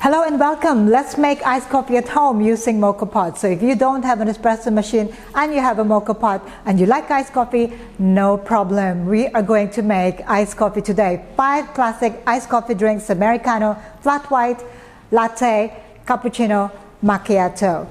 Hello and welcome. Let's make iced coffee at home using Moka Pot. So if you don't have an espresso machine and you have a Moka Pot and you like iced coffee, no problem. We are going to make iced coffee today. 5 classic iced coffee drinks: Americano, flat white, latte, cappuccino, macchiato.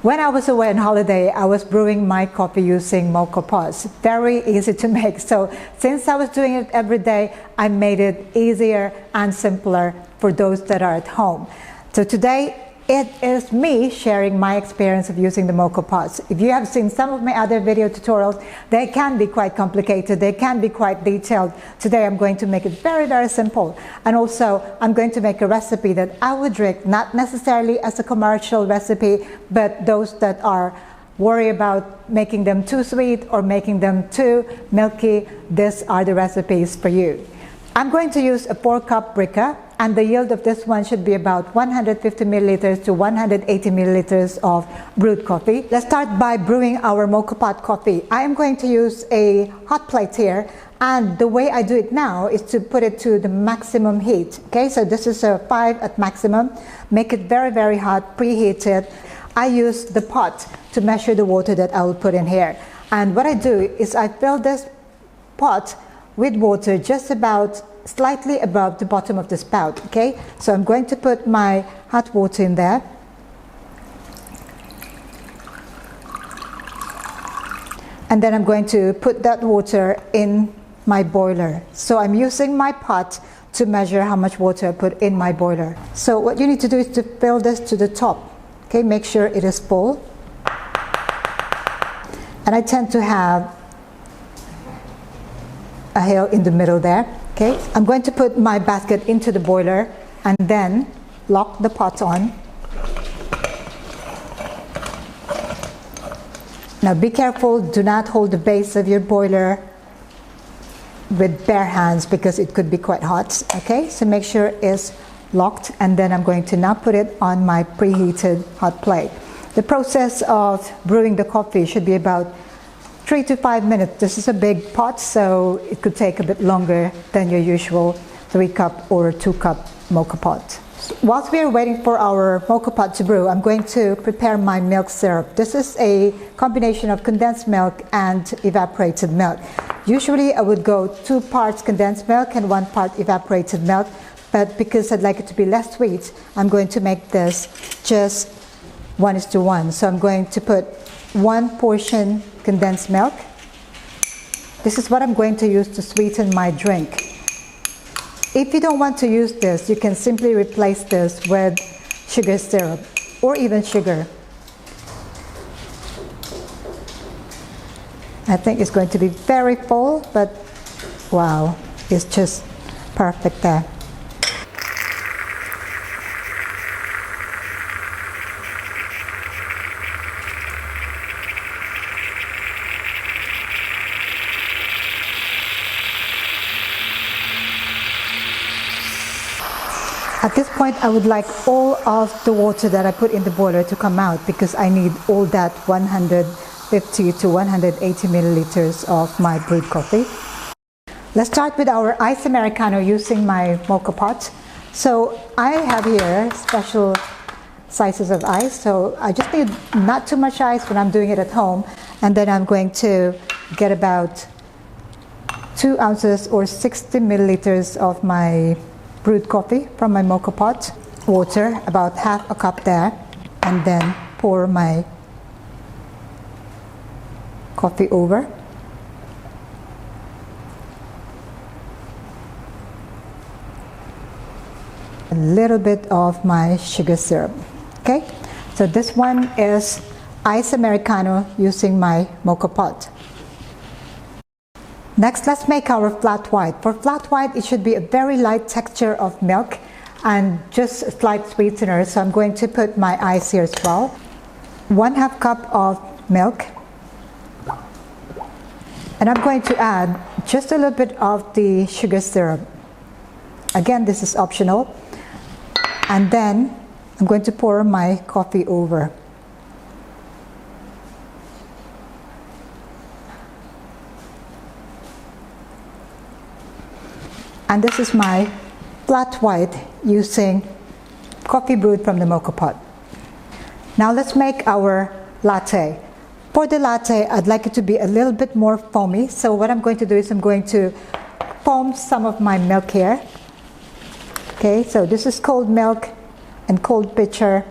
When I was away on holiday, I was brewing my coffee using Moka Pots. Very easy to make. So since I was doing it every day, I made it easier and simpler for those that are at home. So today, it is me sharing my experience of using the Moka Pots. If you have seen some of my other video tutorials, they can be quite complicated, they can be quite detailed. Today I'm going to make it very, very simple. And also I'm going to make a recipe that I would drink, not necessarily as a commercial recipe, but those that are worried about making them too sweet or making them too milky, these are the recipes for you. I'm going to use a 4-cup bricka, and the yield of this one should be about 150 milliliters to 180 milliliters of brewed coffee. Let's start by brewing our Moka Pot coffee. I am going to use a hot plate here, and the way I do it now is to put it to the maximum heat. Okay, so this is a 5 at maximum. Make it very, very hot, preheat it. I use the pot to measure the water that I will put in here. And what I do is I fill this pot with water just about slightly above the bottom of the spout. Okay, so I'm going to put my hot water in there, and then I'm going to put that water in my boiler. So I'm using my pot to measure how much water I put in my boiler. So what you need to do is to fill this to the top. Okay, make sure it is full, and I tend to have a hole in the middle there. Okay, I'm going to put my basket into the boiler and then lock the pot on. Now be careful, do not hold the base of your boiler with bare hands because it could be quite hot. Okay, so make sure it's locked, and then I'm going to now put it on my preheated hot plate. The process of brewing the coffee should be about 3 to 5 minutes. This is a big pot, so it could take a bit longer than your usual 3-cup or 2-cup Moka Pot. Whilst we are waiting for our Moka Pot to brew, I'm going to prepare my milk syrup. This is a combination of condensed milk and evaporated milk. Usually I would go 2 parts condensed milk and 1 part evaporated milk, but because I'd like it to be less sweet, I'm going to make this just 1:1. So I'm going to put 1 portion condensed milk. This is what I'm going to use to sweeten my drink. If you don't want to use this, you can simply replace this with sugar syrup or even sugar. I think it's going to be very full, but wow, it's just perfect there. At this point, I would like all of the water that I put in the boiler to come out because I need all that 150 to 180 milliliters of my brewed coffee. Let's start with our iced Americano using my Moka Pot. So I have here special sizes of ice. So I just need not too much ice when I'm doing it at home. And then I'm going to get about 2 ounces or 60 milliliters of my brewed coffee from my Moka Pot, water, about half a cup there, and then pour my coffee over. A little bit of my sugar syrup. Okay, so this one is iced Americano using my Moka Pot. Next, let's make our flat white. For flat white, it should be a very light texture of milk and just a slight sweetener. So I'm going to put my ice here as well. 1/2 cup of milk. And I'm going to add just a little bit of the sugar syrup. Again, this is optional. And then I'm going to pour my coffee over. And this is my flat white using coffee brewed from the Moka Pot. Now let's make our latte. For the latte, I'd like it to be a little bit more foamy. So what I'm going to do is I'm going to foam some of my milk here. Okay, so this is cold milk and cold pitcher.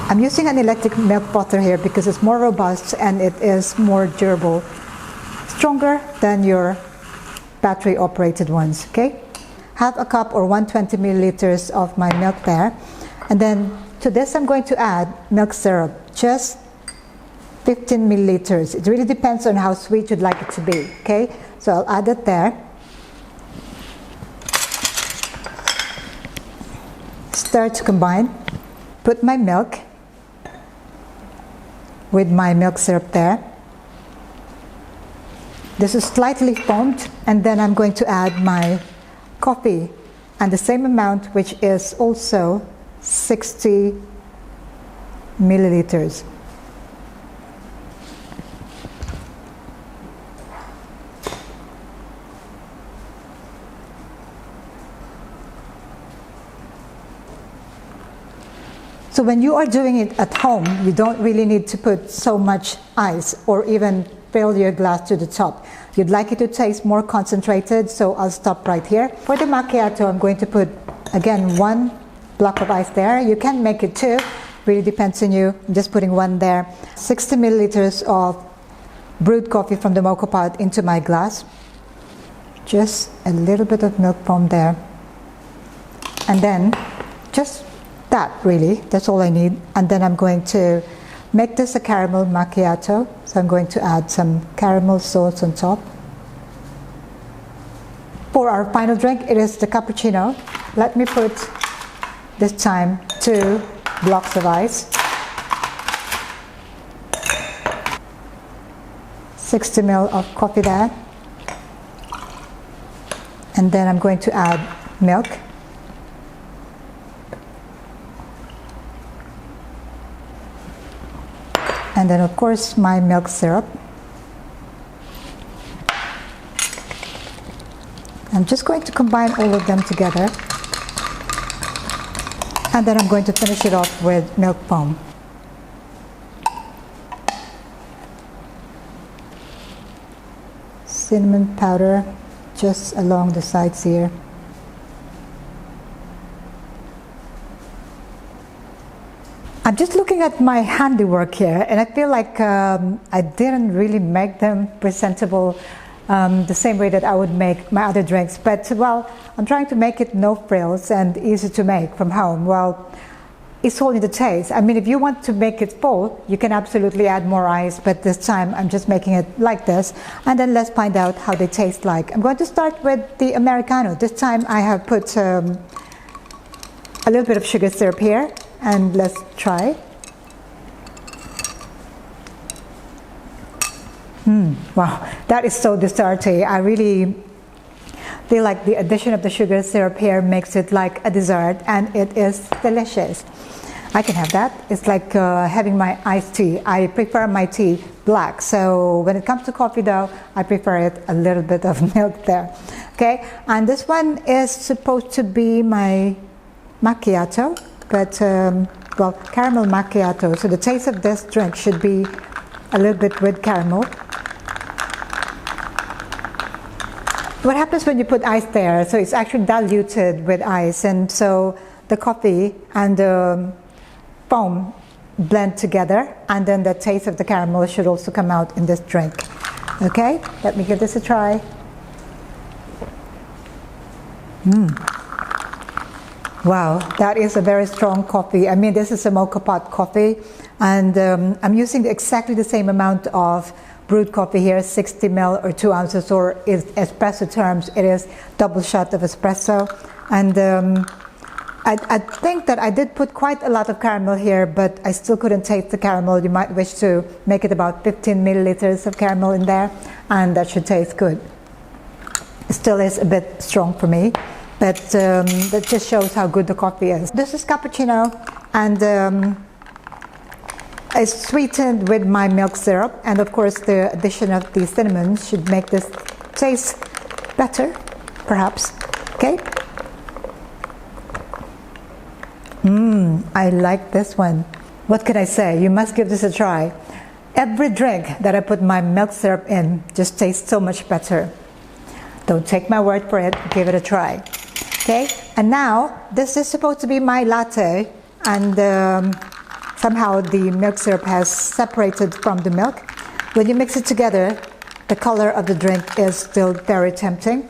I'm using an electric milk frother here because it's more robust and it is more durable. Stronger than your battery operated ones, okay? Half a cup or 120 milliliters of my milk there. And then to this I'm going to add milk syrup, just 15 milliliters. It really depends on how sweet you'd like it to be, okay? So I'll add it there. Stir to combine. Put my milk with my milk syrup there. This is slightly foamed, and then I'm going to add my coffee and the same amount, which is also 60 milliliters. So when you are doing it at home, you don't really need to put so much ice or even fill your glass to the top. You'd like it to taste more concentrated, so I'll stop right here. For the macchiato, I'm going to put, again, 1 block of ice there. You can make it 2, really depends on you. I'm just putting 1 there. 60 milliliters of brewed coffee from the Moka Pot into my glass. Just a little bit of milk foam there. And then just that, really, that's all I need. And then I'm going to make this a caramel macchiato. So I'm going to add some caramel sauce on top. For our final drink, it is the cappuccino. Let me put, this time, 2 blocks of ice. 60 ml of coffee there. And then I'm going to add milk. And then, of course, my milk syrup. I'm just going to combine all of them together. And then I'm going to finish it off with milk foam. Cinnamon powder just along the sides here. I'm just looking at my handiwork here, and I feel like I didn't really make them presentable the same way that I would make my other drinks. But, well, I'm trying to make it no frills and easy to make from home. Well, it's all in the taste. I mean, if you want to make it full, you can absolutely add more ice, but this time I'm just making it like this. And then let's find out how they taste like. I'm going to start with the Americano. This time I have put a little bit of sugar syrup here. And let's try. Wow, that is so desserty. I really feel like the addition of the sugar syrup here makes it like a dessert, and it is delicious. I can have that. It's like having my iced tea. I prefer my tea black, so when it comes to coffee though, I prefer it a little bit of milk there. Okay, and this one is supposed to be my macchiato. But, well, caramel macchiato. So the taste of this drink should be a little bit with caramel. What happens when you put ice there? So it's actually diluted with ice, and so the coffee and the foam blend together, and then the taste of the caramel should also come out in this drink. Okay, let me give this a try. Wow, that is a very strong coffee. I mean, this is a Moka Pot coffee, and I'm using exactly the same amount of brewed coffee here, 60 ml or 2 ounces, or in espresso terms, it is double shot of espresso. And I think that I did put quite a lot of caramel here, but I still couldn't taste the caramel. You might wish to make it about 15 milliliters of caramel in there, and that should taste good. It still is a bit strong for me. But that just shows how good the coffee is. This is cappuccino, and It's sweetened with my milk syrup, and of course the addition of the cinnamon should make this taste better, perhaps. Okay. I like this one. What can I say? You must give this a try. Every drink that I put my milk syrup in just tastes so much better. Don't take my word for it, give it a try. Okay, and now this is supposed to be my latte, and somehow the milk syrup has separated from the milk. When you mix it together, the color of the drink is still very tempting.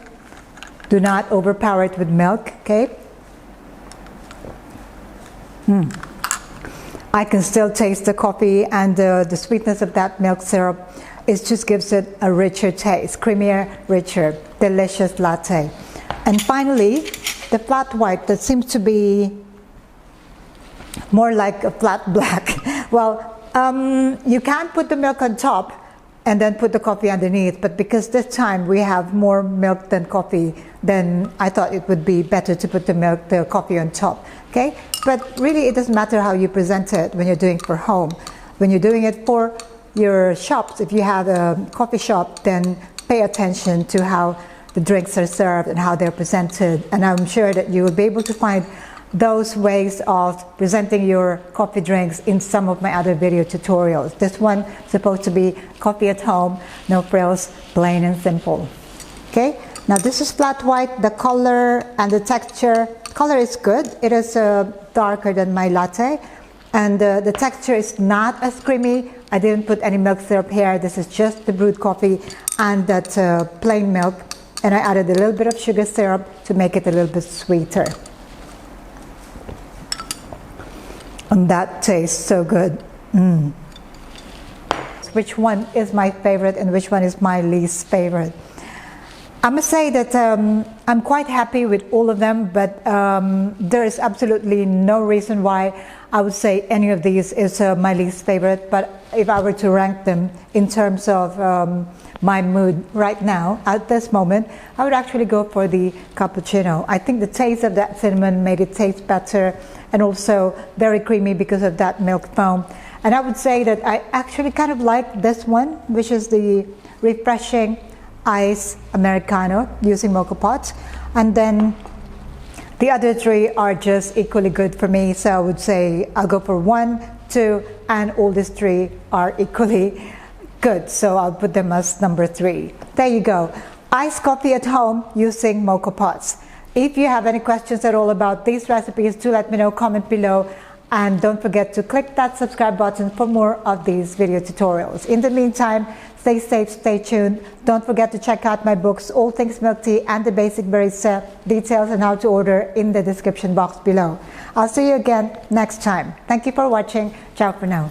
Do not overpower it with milk, okay? I can still taste the coffee, and the sweetness of that milk syrup. It just gives it a richer taste, creamier, richer, delicious latte. And finally, the flat white that seems to be more like a flat black. Well, you can put the milk on top and then put the coffee underneath, but because this time we have more milk than coffee, then I thought it would be better to put the coffee on top. Okay, but really it doesn't matter how you present it when you're doing it for home. When you're doing it for your shops, if you have a coffee shop, then pay attention to how the drinks are served and how they're presented, and I'm sure that you will be able to find those ways of presenting your coffee drinks in some of my other video tutorials. This one is supposed to be coffee at home, no frills, plain and simple. Okay, now this is flat white. The color and the texture, color is good. It is darker than my latte, and the texture is not as creamy. I didn't put any milk syrup here. This is just the brewed coffee and that plain milk, and I added a little bit of sugar syrup to make it a little bit sweeter. And that tastes so good. Which one is my favorite and which one is my least favorite? I must say that I'm quite happy with all of them, but there is absolutely no reason why I would say any of these is my least favorite. But if I were to rank them in terms of my mood right now, at this moment, I would actually go for the cappuccino. I think the taste of that cinnamon made it taste better, and also very creamy because of that milk foam. And I would say that I actually kind of like this one, which is the refreshing ice Americano using Moka Pot. And then the other three are just equally good for me. So I would say I'll go for 1, 2, and all these three are equally good. So I'll put them as number 3. There you go. Iced coffee at home using Moka Pots. If you have any questions at all about these recipes, do let me know, comment below, and don't forget to click that subscribe button for more of these video tutorials. In the meantime, stay safe, stay tuned. Don't forget to check out my books, All Things Milk Tea and the Basic Barista, details on how to order in the description box below. I'll see you again next time. Thank you for watching. Ciao for now.